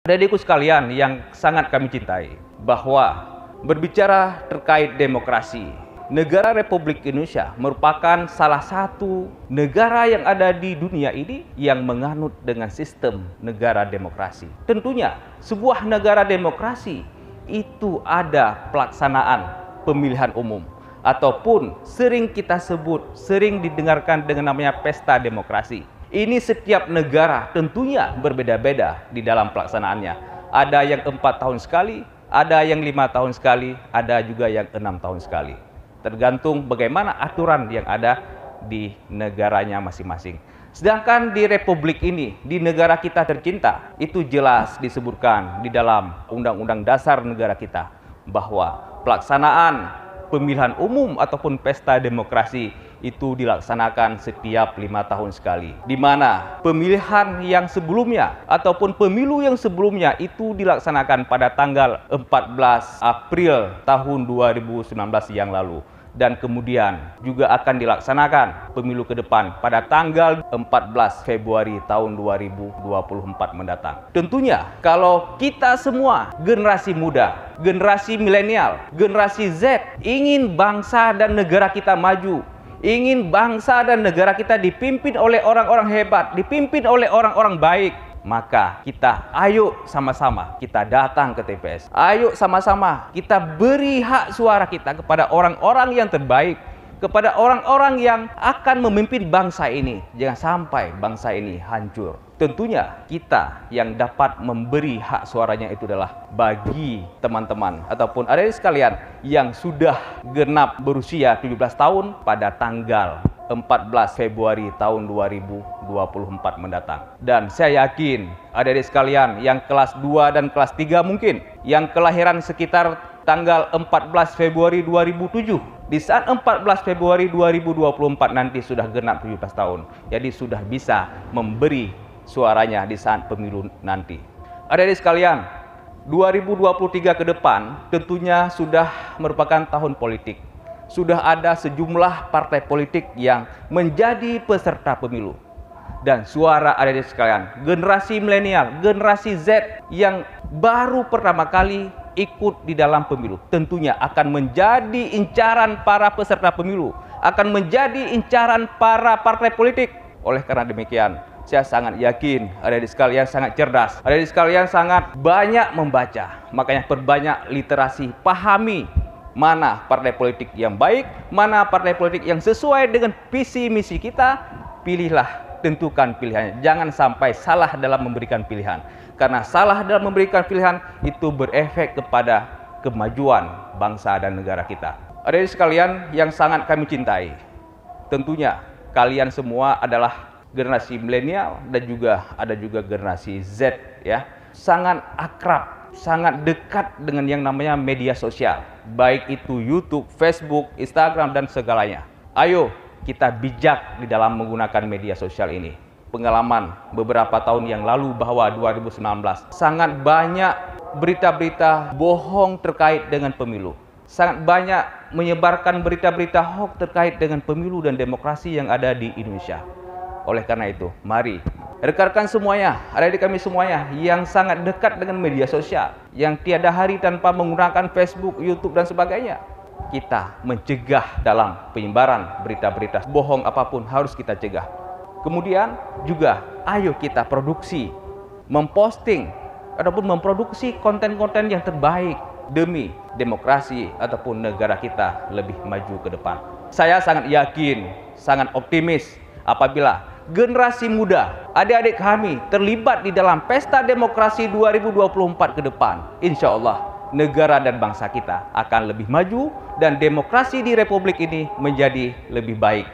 Adik-adikku sekalian yang sangat kami cintai, bahwa berbicara terkait demokrasi, negara Republik Indonesia merupakan salah satu negara yang ada di dunia ini yang menganut dengan sistem negara demokrasi. Tentunya sebuah negara demokrasi itu ada pelaksanaan pemilihan umum, ataupun sering kita sebut, sering didengarkan dengan namanya pesta demokrasi. Ini setiap negara tentunya berbeda-beda di dalam pelaksanaannya. Ada yang 4 tahun sekali, ada yang 5 tahun sekali, ada juga yang 6 tahun sekali. Tergantung bagaimana aturan yang ada di negaranya masing-masing. Sedangkan di Republik ini, di negara kita tercinta, itu jelas disebutkan di dalam Undang-Undang Dasar negara kita bahwa pelaksanaan pemilihan umum ataupun pesta demokrasi itu dilaksanakan setiap 5 tahun sekali, di mana pemilihan yang sebelumnya ataupun pemilu yang sebelumnya itu dilaksanakan pada tanggal 14 April tahun 2019 yang lalu, dan kemudian juga akan dilaksanakan pemilu ke depan pada tanggal 14 Februari tahun 2024 mendatang. Tentunya kalau kita semua generasi muda, generasi milenial, generasi Z ingin bangsa dan negara kita maju, ingin bangsa dan negara kita dipimpin oleh orang-orang hebat, dipimpin oleh orang-orang baik, maka kita ayo sama-sama kita datang ke TPS. Ayo sama-sama kita beri hak suara kita kepada orang-orang yang terbaik, kepada orang-orang yang akan memimpin bangsa ini. Jangan sampai bangsa ini hancur. Tentunya kita yang dapat memberi hak suaranya itu adalah bagi teman-teman ataupun adik sekalian yang sudah genap berusia 17 tahun pada tanggal 14 Februari tahun 2024 mendatang. Dan saya yakin adik-adik sekalian yang kelas 2 dan kelas 3 mungkin, yang kelahiran sekitar tanggal 14 Februari 2007, di saat 14 Februari 2024 nanti sudah genap 17 tahun. Jadi sudah bisa memberi suaranya di saat pemilu nanti. Adik-adik sekalian, 2023 ke depan tentunya sudah merupakan tahun politik. Sudah ada sejumlah partai politik yang menjadi peserta pemilu. Dan suara adik-adik sekalian, generasi milenial, generasi Z yang baru pertama kali ikut di dalam pemilu, tentunya akan menjadi incaran para peserta pemilu, akan menjadi incaran para partai politik. Oleh karena demikian, saya sangat yakin adik-adik sekalian sangat cerdas, adik-adik sekalian sangat banyak membaca. Makanya perbanyak literasi, pahami mana partai politik yang baik, mana partai politik yang sesuai dengan visi misi kita. Pilihlah, tentukan pilihannya. Jangan sampai salah dalam memberikan pilihan, karena salah dalam memberikan pilihan itu berefek kepada kemajuan bangsa dan negara kita. Adik-adik sekalian yang sangat kami cintai, tentunya kalian semua adalah generasi milenial dan juga ada generasi Z ya. Sangat akrab, sangat dekat dengan yang namanya media sosial, baik itu YouTube, Facebook, Instagram dan segalanya. Ayo kita bijak di dalam menggunakan media sosial ini. Pengalaman beberapa tahun yang lalu bahwa 2019 sangat banyak berita-berita bohong terkait dengan pemilu. Sangat banyak menyebarkan berita-berita hoax terkait dengan pemilu dan demokrasi yang ada di Indonesia. Oleh karena itu, mari rekan-rekan semuanya, adik-adik kami semuanya yang sangat dekat dengan media sosial, yang tiada hari tanpa menggunakan Facebook, YouTube dan sebagainya, kita mencegah dalam penyebaran berita-berita bohong apapun, harus kita cegah. Kemudian juga ayo kita produksi, memposting ataupun memproduksi konten-konten yang terbaik demi demokrasi ataupun negara kita lebih maju ke depan. Saya sangat yakin, sangat optimis apabila generasi muda, adik-adik kami terlibat di dalam pesta demokrasi 2024 ke depan. Insya Allah negara dan bangsa kita akan lebih maju dan demokrasi di Republik ini menjadi lebih baik.